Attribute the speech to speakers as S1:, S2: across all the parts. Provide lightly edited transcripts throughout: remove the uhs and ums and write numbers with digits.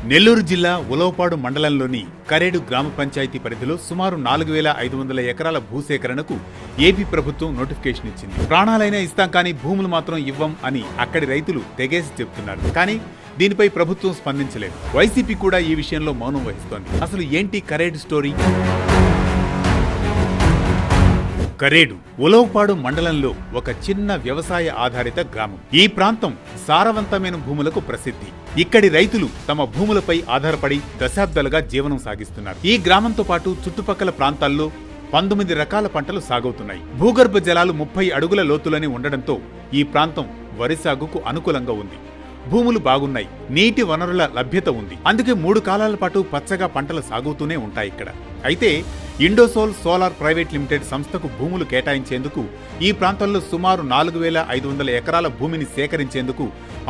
S1: నెల్లూరు జిల్లా ఉలవపాడు మండలంలోని కరేడు గ్రామ పంచాయతీ పరిధిలో సుమారు 4500 ఎకరాల భూసేకరణకు ఏపీ ప్రభుత్వం నోటిఫికేషన్ ఇచ్చింది. ప్రాణాలైనా ఇస్తాం కానీ భూములు మాత్రం ఇవ్వం అని అక్కడి రైతులు తెగేసి చెబుతున్నారు. కానీ దీనిపై ప్రభుత్వం స్పందించలేదు. వైసీపీ కూడా ఈ విషయంలో మౌనం వహిస్తోంది. అసలు ఏంటి కరేడు స్టోరీ? కరేడు ఉలవపాడు మండలంలో ఒక చిన్న వ్యవసాయ ఆధారిత గ్రామం. ఈ ప్రాంతం సారవంతమైన భూములకు ప్రసిద్ధి. ఇక్కడి రైతులు తమ భూములపై ఆధారపడి దశాబ్దాలుగా జీవనం సాగిస్తున్నారు. ఈ గ్రామంతో పాటు చుట్టుపక్కల ప్రాంతాల్లో 19 రకాల పంటలు సాగవుతున్నాయి. భూగర్భ జలాలు 30 అడుగుల లోతులోనే ఉండడంతో ఈ ప్రాంతం వరి సాగుకు అనుకూలంగా ఉంది. భూములు బాగున్నాయి, నీటి వనరుల లభ్యత ఉంది. అందుకే 3 కాలాల పాటు పచ్చగా పంటలు సాగుతూనే ఉంటాయి ఇక్కడ. అయితే ఇండోసోల్ సోలార్ ప్రైవేట్ లిమిటెడ్ సంస్థకు భూములు కేటాయించేందుకు ఈ ప్రాంతంలో సుమారు 4500 ఎకరాల భూమిని సేకరించేందుకు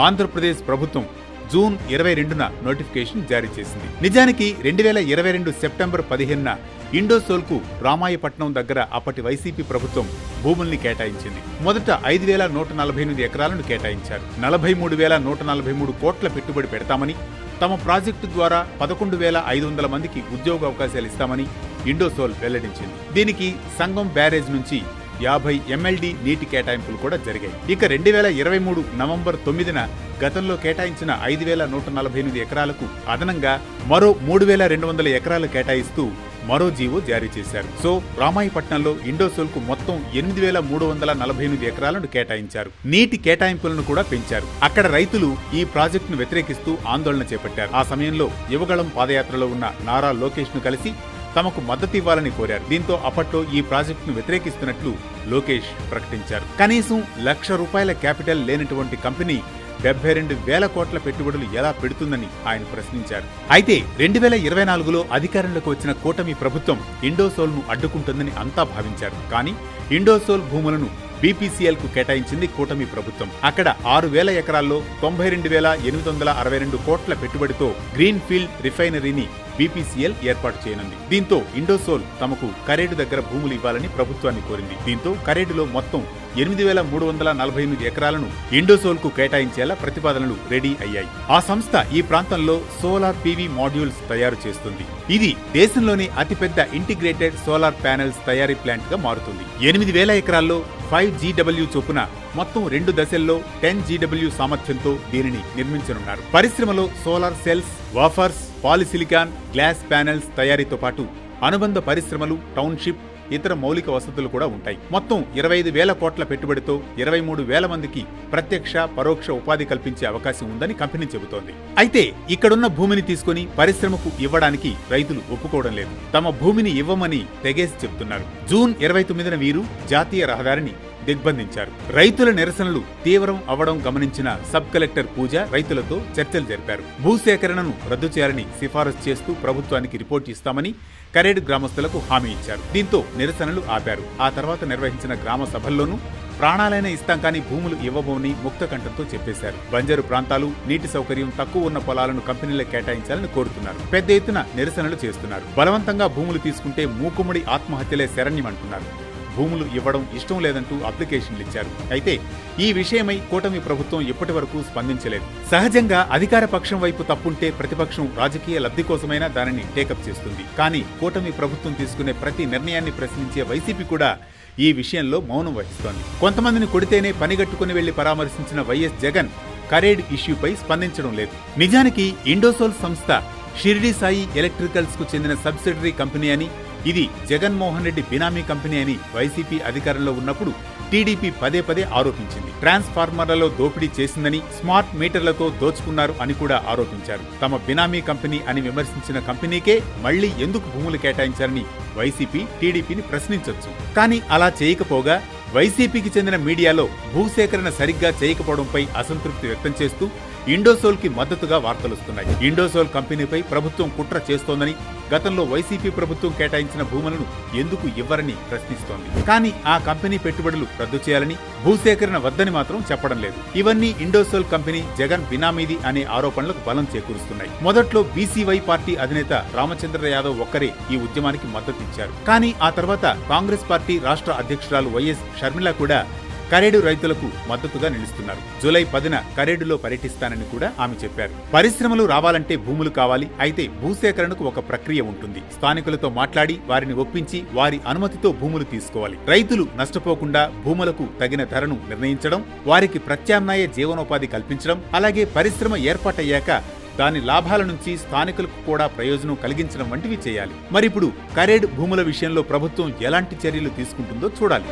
S1: ఆంధ్రప్రదేశ్ ప్రభుత్వం జూన్ 22న నోటిఫికేషన్ జారీ చేసింది. నిజానికి 2022 సెప్టెంబర్ 15న ఇండోసోల్కు రామాయపట్నం దగ్గర అప్పటి వైసీపీ ప్రభుత్వం భూముల్ని కేటాయించింది. మొదట 5148 ఎకరాలను కేటాయించారు. 43143 కోట్ల పెట్టుబడి పెడతామని, తమ ప్రాజెక్టు ద్వారా 11500 మందికి ఉద్యోగ అవకాశాలు ఇస్తామని ఇండోసోల్ వెల్లడించింది. దీనికి సంగం బ్యారేజ్ నుంచి 50 MLD నీటి కేటాయింపులు కూడా జరిగాయి. ఇక 2023 నవంబర్ 9న గతంలో కేటాయించిన 5148 ఎకరాలకు అదనంగా మరో 3200 ఎకరాలు కేటాయిస్తూ మరో జీవో జారీ చేశారు. సో రామాయపట్నంలో ఇండోసోల్కు మొత్తం 8348 ఎకరాలను కేటాయించారు. నీటి కేటాయింపులను కూడా పెంచారు. అక్కడ రైతులు ఈ ప్రాజెక్టును వ్యతిరేకిస్తూ ఆందోళన చేపట్టారు. ఆ సమయంలో యువగళం పాదయాత్రలో ఉన్న నారా లోకేష్ ను కలిసి తమకు మద్దతు ఇవ్వాలని కోరారు. దీంతో అప్పట్లో ఈ ప్రాజెక్టును వ్యతిరేకిస్తున్నట్లు లోకేష్ ప్రకటించారు. కనీసం ₹1,00,000 క్యాపిటల్ లేనటువంటి కంపెనీ 72,000 కోట్ల పెట్టుబడులు ఎలా పెడుతుందని ఆయన ప్రశ్నించారు. అయితే 2024లో అధికారంలోకి వచ్చిన కూటమి ప్రభుత్వం ఇండోసోల్ ను అడ్డుకుంటుందని అంతా భావించారు. కానీ ఇండోసోల్ భూములను BPCL కు కేటాయించింది కూటమి ప్రభుత్వం. అక్కడ 6000 ఎకరాల్లో 92,862 కోట్ల పెట్టుబడితో గ్రీన్ ఫీల్డ్ రిఫైనరీని BPCL ఏర్పాటు చేయనుంది. దీంతో ఇండోసోల్ తమకు కరేడు దగ్గర భూములు ఇవ్వాలని ప్రభుత్వాన్ని కోరింది. దీంతో కరేడులో మొత్తం 8348 ఎకరాలను ఇండోసోల్ కు కేటాయించేలా ప్రతిపాదనలు రెడీ అయ్యాయి. ఆ సంస్థ ఈ ప్రాంతంలో సోలార్ PV మాడ్యూల్స్ తయారు చేస్తుంది. ఇది దేశంలోని అతిపెద్ద ఇంటిగ్రేటెడ్ సోలార్ ప్యానెల్స్ తయారీ ప్లాంట్ గా మారుతుంది. 8000 ఎకరాల్లో 5 GW చొప్పున మొత్తం 2 దశల్లో 10 GW సామర్థ్యంతో దీనిని నిర్మించనున్నారు. పరిశ్రమలో solar cells, wafers, polysilicon, glass panels తయారీతో పాటు అనుబంధ పరిశ్రమలు, టౌన్షిప్, ఇతర మౌలిక వసతులు కూడా ఉంటాయి. మొత్తం 25,000 కోట్ల పెట్టుబడితో 23,000 మందికి ప్రత్యక్ష, పరోక్ష ఉపాధి కల్పించే అవకాశం ఉందని కంపెనీ చెబుతోంది. అయితే ఇక్కడున్న భూమిని తీసుకుని పరిశ్రమకు ఇవ్వడానికి రైతులు ఒప్పుకోవడం లేదు. తమ భూమిని ఇవ్వమని తెగేసి చెబుతున్నారు. జూన్ 29న వీరు జాతీయ రహదారిని దిగ్బంధించారు. రైతుల నిరసనలు తీవ్రం అవడం గమనించిన సబ్ కలెక్టర్ పూజ రైతులతో చర్చలు జరిపారు. భూసేకరణను రద్దు చేయాలని సిఫారసు చేస్తూ ప్రభుత్వానికి రిపోర్ట్ ఇస్తామని కరేడు గ్రామస్తులకు హామీ ఇచ్చారు. దీంతో నిరసనలు ఆపారు. ఆ తర్వాత నిర్వహించిన గ్రామ సభల్లోనూ ప్రాణాలైనా ఇస్తాం కానీ భూములు ఇవ్వబోని ముక్తకంఠంతో చెప్పేశారు. బంజరు ప్రాంతాలు, నీటి సౌకర్యం తక్కువ ఉన్న పొలాలను కంపెనీలకు కేటాయించాలని కోరుతున్నారు. పెద్ద ఎత్తున నిరసనలు చేస్తున్నారు. బలవంతంగా భూములు తీసుకుంటే మూకుమ్మడి ఆత్మహత్యలే శరణ్యమంటున్నారు. భూములు ఇవ్వడం ఇష్టం లేదంటూ అప్లికేషన్లు ఇచ్చారు. అయితే ఈ విషయమై కూటమి ప్రభుత్వం ఇప్పటి వరకు స్పందించలేదు. సహజంగా అధికార పక్షం వైపు తప్పుంటే ప్రతిపక్షం రాజకీయ లబ్ధి కోసమైనా దానిని టేకప్ చేస్తుంది. కానీ కూటమి ప్రభుత్వం తీసుకునే ప్రతి నిర్ణయాన్ని ప్రశ్నించే వైసీపీ కూడా ఈ విషయంలో మౌనం వహిస్తోంది. కొంతమందిని కొడితేనే పనిగట్టుకుని వెళ్లి పరామర్శించిన వైఎస్ జగన్ కరేడ్ ఇష్యూపై స్పందించడం లేదు. నిజానికి ఇండోసోల్ సంస్థ షిరిడి సాయి ఎలక్ట్రికల్స్ కు చెందిన సబ్సిడరీ కంపెనీ అని, ఇది జగన్మోహన్ రెడ్డి బినామీ కంపెనీ అని వైసీపీ అధికారంలో ఉన్నప్పుడు టీడీపీ పదే ఆరోపించింది. ట్రాన్స్ఫార్మర్లలో దోపిడీ చేసిందని, స్మార్ట్ మీటర్లతో దోచుకున్నారు అని కూడా ఆరోపించారు. తమ బినామీ కంపెనీ అని విమర్శించిన కంపెనీకే మళ్లీ ఎందుకు భూములు కేటాయించారని వైసీపీ టీడీపీని ప్రశ్నించొచ్చు. కానీ అలా చేయకపోగా వైసీపీకి చెందిన మీడియాలో భూసేకరణ సరిగ్గా చేయకపోవడంపై అసంతృప్తి వ్యక్తం చేస్తూ ఇండోసోల్ కి మద్దతుగా వార్తలొస్తున్నాయి. ఇండోసోల్ కంపెనీపై ప్రభుత్వం కుట్ర చేస్తోందని, గతంలో వైసీపీ ప్రభుత్వం కేటాయించిన భూములను ఎందుకు ఇవ్వరని ప్రశ్నిస్తోంది. కానీ ఆ కంపెనీ పెట్టుబడులు రద్దు చేయాలని, భూసేకరణ వద్దని మాత్రం చెప్పడం లేదు. ఇవన్నీ ఇండోసోల్ కంపెనీ జగన్ బినామీది అనే ఆరోపణలకు బలం చేకూరుస్తున్నాయి. మొదట్లో BCY పార్టీ అధినేత రామచంద్ర యాదవ్ ఒక్కరే ఈ ఉద్యమానికి మద్దతిచ్చారు. కానీ ఆ తర్వాత కాంగ్రెస్ పార్టీ రాష్ట్ర అధ్యక్షురాలు వైఎస్ షర్మిల కూడా కరేడు రైతులకు మద్దతుగా నిలుస్తున్నారు. జూలై 10న కరేడులో పర్యటిస్తానని కూడా ఆమె చెప్పారు. పరిశ్రమలు రావాలంటే భూములు కావాలి. అయితే భూసేకరణకు ఒక ప్రక్రియ ఉంటుంది. స్థానికులతో మాట్లాడి వారిని ఒప్పించి వారి అనుమతితో భూములు తీసుకోవాలి. రైతులు నష్టపోకుండా భూములకు తగిన ధరను నిర్ణయించడం, వారికి ప్రత్యామ్నాయ జీవనోపాధి కల్పించడం, అలాగే పరిశ్రమ ఏర్పాటయ్యాక దాని లాభాల నుంచి స్థానికులకు కూడా ప్రయోజనం కలిగించడం వంటివి చేయాలి. మరిప్పుడు కరేడ్ భూముల విషయంలో ప్రభుత్వం ఎలాంటి చర్యలు తీసుకుంటుందో చూడాలి.